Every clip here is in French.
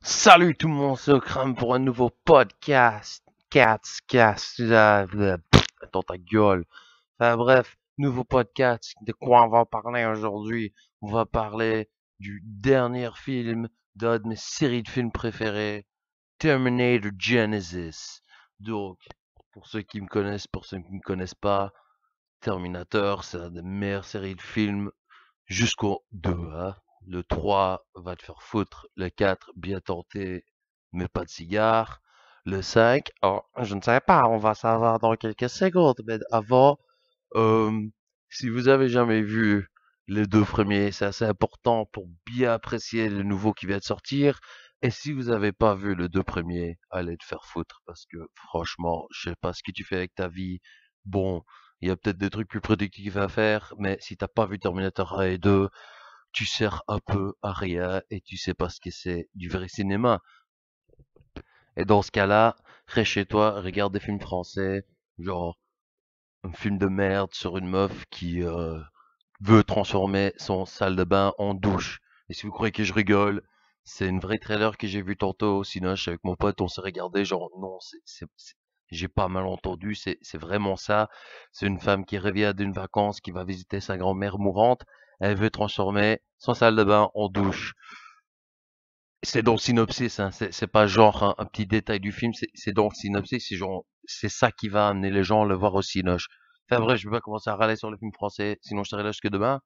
Salut tout le monde, c'est Okram pour un nouveau podcast. Dans ta gueule. Enfin bref, nouveau podcast. De quoi on va parler aujourd'hui? On va parler du dernier film d'un de mes séries de films préférées, Terminator Genesis. Donc, pour ceux qui me connaissent, pour ceux qui ne me connaissent pas, Terminator, c'est une des meilleures séries de films jusqu'au 2, hein. Le 3 va te faire foutre. Le 4, bien tenté, mais pas de cigare. Le 5, oh, je ne sais pas, on va savoir dans quelques secondes. Mais avant, euh, si vous avez jamais vu les deux premiers, c'est assez important pour bien apprécier le nouveau qui vient de sortir. Et si vous n'avez pas vu les deux premiers, allez te faire foutre parce que franchement, je sais pas ce que tu fais avec ta vie. Bon, il y a peut-être des trucs plus productifs à faire, mais si t'as pas vu Terminator 1 et 2, tu sers un peu à rien et tu sais pas ce que c'est du vrai cinéma. Et dans ce cas-là, reste chez toi, regarde des films français, genre un film de merde sur une meuf qui veut transformer son salle de bain en douche. Et si vous croyez que je rigole, c'est une vraie trailer que j'ai vu tantôt. Sinon, je suis avec mon pote, on s'est regardé, genre non, j'ai pas mal entendu, c'est vraiment ça. C'est une femme qui revient d'une vacance, qui va visiter sa grand-mère mourante. Elle veut transformer son salle de bain en douche. C'est dans le synopsis, hein. C'est pas genre un petit détail du film, c'est dans le synopsis, c'est genre, c'est ça qui va amener les gens à le voir au cinoche. Enfin bref, je vais pas commencer à râler sur le film français, sinon je serai là jusque demain.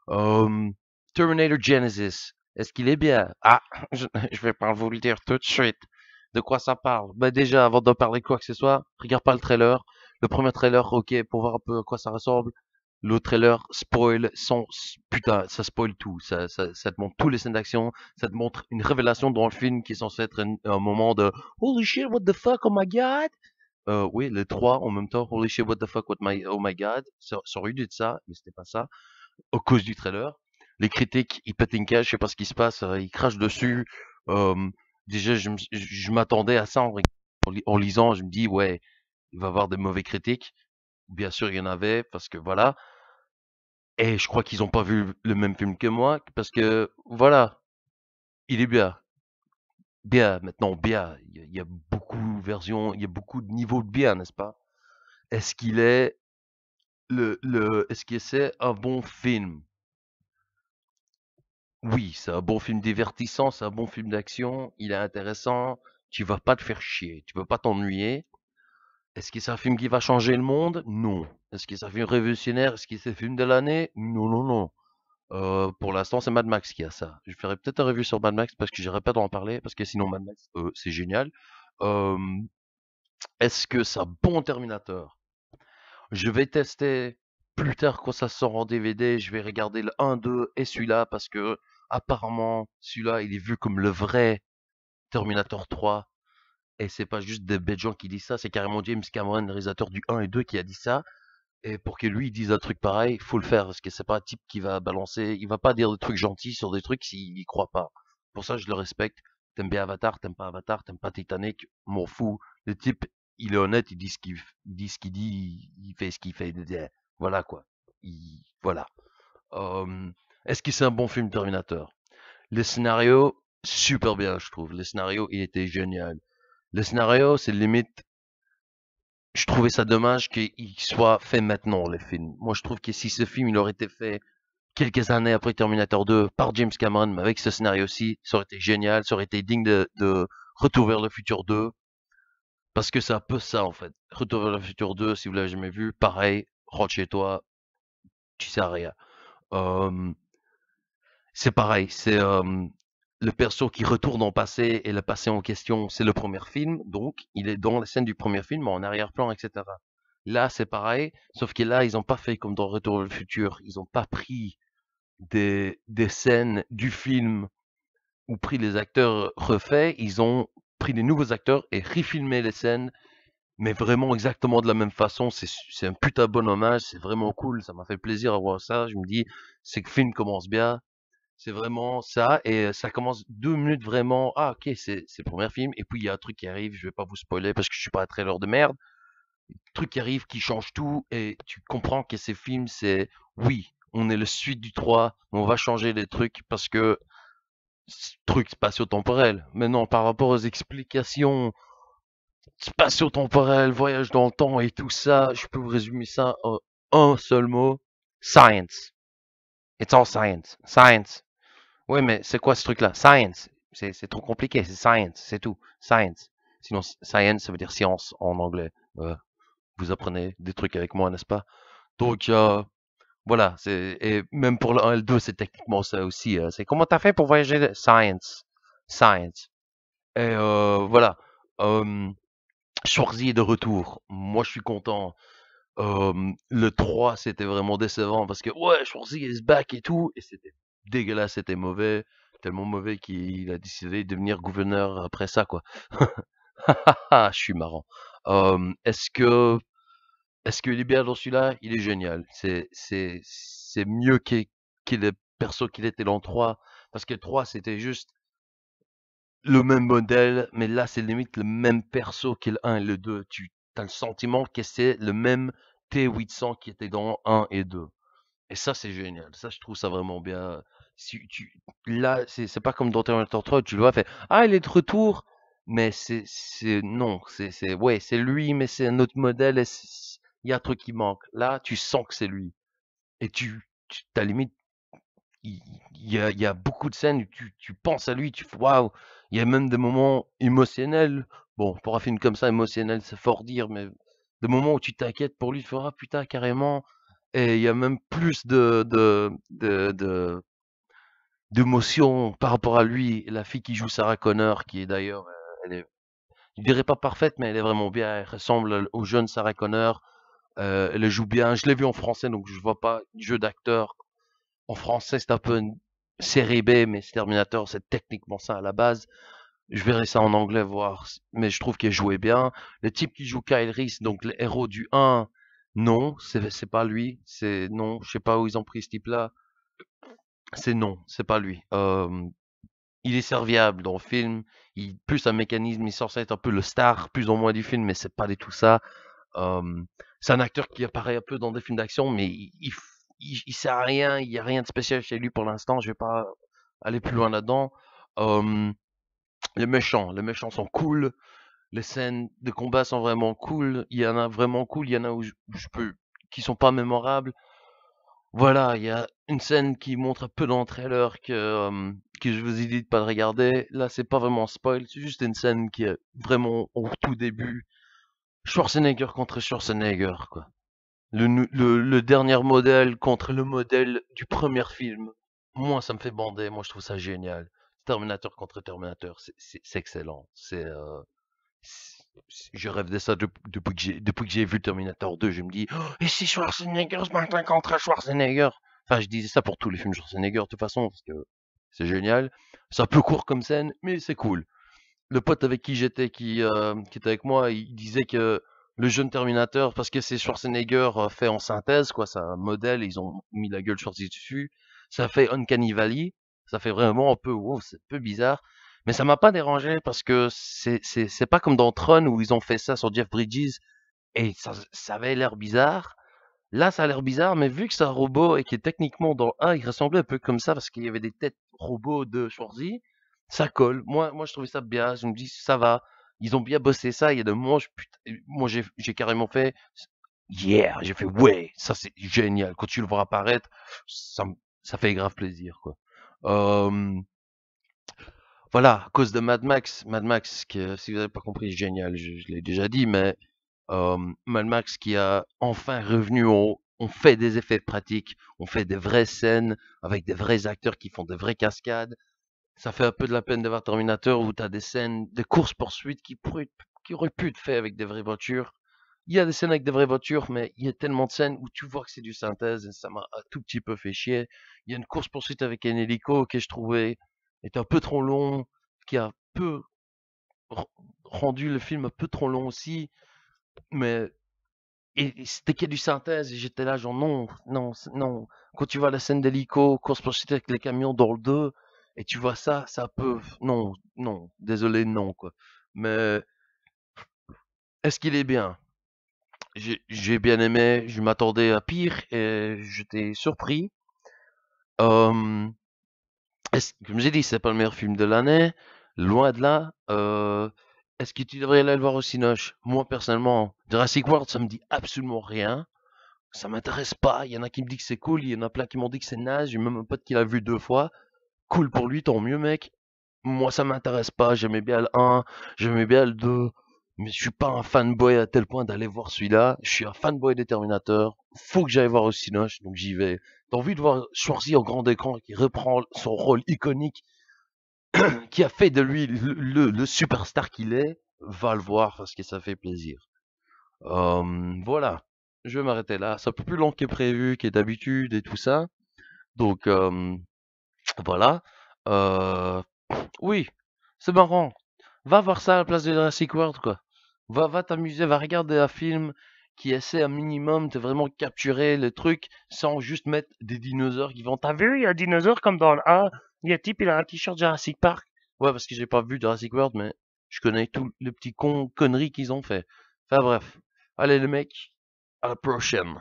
Euh, Terminator Genesis, est-ce qu'il est bien? Ah, je vais pas vous le dire tout de suite. De quoi ça parle? Bah déjà, avant de parler de quoi que ce soit, regarde pas le trailer. Le premier trailer, ok, pour voir un peu à quoi ça ressemble. Le trailer spoil sans... Putain, ça spoil tout. Ça te montre tous les scènes d'action. Ça te montre une révélation dans le film qui est censé être un moment de Holy shit, what the fuck, oh my god! Oui, les trois en même temps. Holy shit, what the fuck, oh my god. Ça aurait dû être ça, mais c'était pas ça. À cause du trailer. Les critiques, ils pètent une cage, je sais pas ce qui se passe, ils crachent dessus. Euh, déjà, je m'attendais à ça en lisant. Je me dis, ouais, il va y avoir des mauvais critiques. Bien sûr, il y en avait, parce que voilà. Et je crois qu'ils ont pas vu le même film que moi, parce que voilà, il est bien. Bien, maintenant, bien. Il y a beaucoup de versions, il y a beaucoup de niveaux de bien, n'est-ce pas? Est-ce qu'il est est-ce que c'est un bon film? Oui, c'est un bon film divertissant, c'est un bon film d'action, il est intéressant, tu vas pas te faire chier, tu vas pas t'ennuyer. Est-ce que c'est un film qui va changer le monde? Non. Est-ce que c'est un film révolutionnaire? Est-ce que c'est le film de l'année? Non, non, non. Pour l'instant, c'est Mad Max qui a ça. Je ferai peut-être un review sur Mad Max parce que j'irai pas d'en parler, parce que sinon Mad Max, c'est génial. Euh, Est-ce que c'est un bon Terminator? Je vais tester plus tard quand ça sort en DVD. Je vais regarder le 1, 2 et celui-là parce que apparemment celui-là il est vu comme le vrai Terminator 3 et c'est pas juste des bêtes gens qui disent ça, c'est carrément James Cameron, le réalisateur du 1 et 2 qui a dit ça. Et pour que lui il dise un truc pareil, il faut le faire parce que c'est pas un type qui va balancer, il va pas dire des trucs gentils sur des trucs s'il y croit pas. Pour ça je le respecte. T'aimes bien Avatar, t'aimes pas Titanic, m'en fous. Le type, il est honnête, il dit ce qu'il dit, il fait ce qu'il fait. Voilà quoi. Voilà. Euh, Est-ce que c'est un bon film Terminator? Le scénario, super bien, je trouve. Le scénario, il était génial. Le scénario, c'est limite, je trouvais ça dommage qu'il soit fait maintenant, le film. Moi, je trouve que si ce film, il aurait été fait quelques années après Terminator 2 par James Cameron, mais avec ce scénario-ci, ça aurait été génial, ça aurait été digne de Retour vers le futur 2, parce que c'est un peu ça, en fait. Retour vers le futur 2, si vous l'avez jamais vu, pareil, rentre chez toi, tu sais à rien. Euh, c'est pareil, c'est le perso qui retourne en passé et le passé en question, c'est le premier film, donc il est dans la scène du premier film en arrière-plan, etc. Là, c'est pareil, sauf que là, ils n'ont pas fait comme dans Retour vers le futur, ils n'ont pas pris des scènes du film ou pris les acteurs refaits, ils ont pris des nouveaux acteurs et refilmé les scènes, mais vraiment exactement de la même façon. C'est un putain de bon hommage, c'est vraiment cool, ça m'a fait plaisir à voir ça. Je me dis, c'est que le film commence bien, c'est vraiment ça, et ça commence 2 minutes vraiment. Ah, ok, c'est le premier film, et puis il y a un truc qui arrive, je vais pas vous spoiler parce que je suis pas un trailer de merde. Truc qui arrive qui change tout, et tu comprends que ces films, c'est oui, on est le suite du 3, mais on va changer les trucs parce que truc spatio-temporel. Mais non, par rapport aux explications spatio-temporel, voyage dans le temps et tout ça, je peux vous résumer ça en un seul mot. Science. It's all science. Science. Oui, mais c'est quoi ce truc-là? Science. C'est trop compliqué. C'est science. C'est tout. Science. Sinon, science, ça veut dire science en anglais. Vous apprenez des trucs avec moi, n'est-ce pas? Donc, voilà. Et même pour le 1 et le 2, c'est techniquement ça aussi. C'est comment t'as fait pour voyager? Science. Science. Et voilà. Euh, Schwarzy est de retour. Moi, je suis content. Le 3, c'était vraiment décevant parce que, ouais, Schwarzy is back et tout. Et c'était dégueulasse, c'était mauvais. Tellement mauvais qu'il a décidé de devenir gouverneur après ça, quoi. Je suis marrant. Est-ce que, est-ce qu'il est bien dans celui-là? Il est génial. C'est mieux qu'il est perso qu'il était dans le 3. Parce que le 3, c'était juste le même modèle, mais là, c'est limite le même perso que le 1 et le 2. Tu as le sentiment que c'est le même T800 qui était dans 1 et 2. Et ça, c'est génial. Ça, je trouve ça vraiment bien. Si là, c'est pas comme dans Terminator 3, tu le vois, fait, ah, il est de retour, mais non, ouais, c'est lui, mais c'est un autre modèle et il y a un truc qui manque. Là, tu sens que c'est lui. Et t'as limite il il y a beaucoup de scènes où tu penses à lui, tu fais waouh! Il y a même des moments émotionnels. Bon, pour un film comme ça, émotionnel, c'est fort dire, mais des moments où tu t'inquiètes pour lui, tu fais ah putain, carrément. Et il y a même plus d'émotion par rapport à lui. La fille qui joue Sarah Connor, qui est d'ailleurs, elle est, je dirais pas parfaite, mais elle est vraiment bien. Elle ressemble au jeune Sarah Connor. Elle le joue bien. Je l'ai vu en français, donc je vois pas du jeu d'acteur en français, c'est un peu une série B, mais Terminator, c'est techniquement ça à la base. Je verrai ça en anglais voir, mais je trouve qu'il jouait bien. Le type qui joue Kyle Reese, donc le héros du 1, non, c'est pas lui. C'est non, je sais pas où ils ont pris ce type-là. C'est non, c'est pas lui. Il est serviable dans le film. Plus un mécanisme, il est censé être un peu le star, plus ou moins du film, mais c'est pas du tout ça. Euh, c'est un acteur qui apparaît un peu dans des films d'action, mais il sert à rien. Il y a rien de spécial chez lui pour l'instant. Je vais pas aller plus loin là-dedans. Euh, les méchants sont cool. Les scènes de combat sont vraiment cool. Il y en a vraiment cool. Il y en a où je peux, qui sont pas mémorables. Voilà, il y a une scène qui montre un peu dans le trailer que je vous ai dit de pas de regarder. Là, c'est pas vraiment spoil. C'est juste une scène qui est vraiment au tout début. Schwarzenegger contre Schwarzenegger, quoi. Le dernier modèle contre le modèle du premier film. Moi, ça me fait bander. Moi, je trouve ça génial. Terminator contre Terminator, c'est excellent. Je rêve de ça depuis que j'ai vu Terminator 2. Je me dis, oh, et si Schwarzenegger se battait contre Schwarzenegger? Enfin, je disais ça pour tous les films Schwarzenegger, de toute façon, parce que c'est génial. C'est un peu court comme scène, mais c'est cool. Le pote avec qui j'étais, qui était avec moi, il disait que le jeune Terminator, parce que c'est Schwarzenegger fait en synthèse, quoi, c'est un modèle, ils ont mis la gueule Schwarzy dessus, ça fait Uncanny Valley, ça fait vraiment un peu, wow, c'est un peu bizarre, mais ça m'a pas dérangé parce que c'est pas comme dans Tron où ils ont fait ça sur Jeff Bridges et ça avait l'air bizarre. Là, ça a l'air bizarre, mais vu que c'est un robot et que techniquement dans le 1, il ressemblait un peu comme ça parce qu'il y avait des têtes robots de Schwarzy, ça colle. Moi, je trouvais ça bien. Je me dis, ça va. Ils ont bien bossé ça. Il y a des moments, moi, j'ai carrément fait, yeah, j'ai fait, ouais, ça c'est génial. Quand tu le vois apparaître, ça fait grave plaisir, quoi. Euh, voilà, à cause de Mad Max, si vous n'avez pas compris, c'est génial. Je l'ai déjà dit, mais Mad Max qui a enfin revenu, on fait des effets pratiques, on fait des vraies scènes avec des vrais acteurs qui font des vraies cascades. Ça fait un peu de la peine de voir Terminator où tu as des scènes de course-poursuite qui auraient pu être faites avec des vraies voitures. Il y a des scènes avec des vraies voitures, mais il y a tellement de scènes où tu vois que c'est du synthèse et ça m'a un tout petit peu fait chier. Il y a une course-poursuite avec un hélico que je trouvais est un peu trop long, qui a peu rendu le film un peu trop long aussi, mais et c'était qu'il y a du synthèse, et j'étais là, genre, non, non, non. Quand tu vois la scène d'hélico, course-poursuite avec les camions dans le 2, et tu vois ça, ça peut, non, non, désolé, non, quoi. Mais, est-ce qu'il est bien? J'ai bien aimé, je m'attendais à pire, et j'étais surpris. Euh, Comme j'ai dit, c'est pas le meilleur film de l'année, loin de là. Est-ce que tu devrais aller le voir au Cinoche? Moi, personnellement, Jurassic World, ça me dit absolument rien. Ça m'intéresse pas. Il y en a qui me disent que c'est cool, il y en a plein qui m'ont dit que c'est naze. J'ai même un pote qui l'a vu 2 fois. Cool pour lui, tant mieux, mec. Moi, ça m'intéresse pas. J'aimais bien le 1, j'aimais bien le 2, mais je suis pas un fanboy à tel point d'aller voir celui-là. Je suis un fanboy des Terminator. Faut que j'aille voir au Cinoche, donc j'y vais. T'as envie de voir Schwarzy en grand écran qui reprend son rôle iconique, qui a fait de lui le superstar qu'il est, va le voir parce que ça fait plaisir. Voilà. Je vais m'arrêter là. C'est un peu plus long que prévu, que d'habitude et tout ça. Donc, voilà. Euh, oui, c'est marrant. Va voir ça à la place de Jurassic World, quoi. Va t'amuser, va regarder un film qui essaie un minimum de vraiment capturer le truc sans juste mettre des dinosaures qui vont. T'as vu, il y a un dinosaure comme dans le 1. Il y a un type, il a un t-shirt Jurassic Park. Ouais, parce que j'ai pas vu Jurassic World, mais je connais tout le petit conneries qu'ils ont fait. Enfin bref. Allez, les mecs, à la prochaine.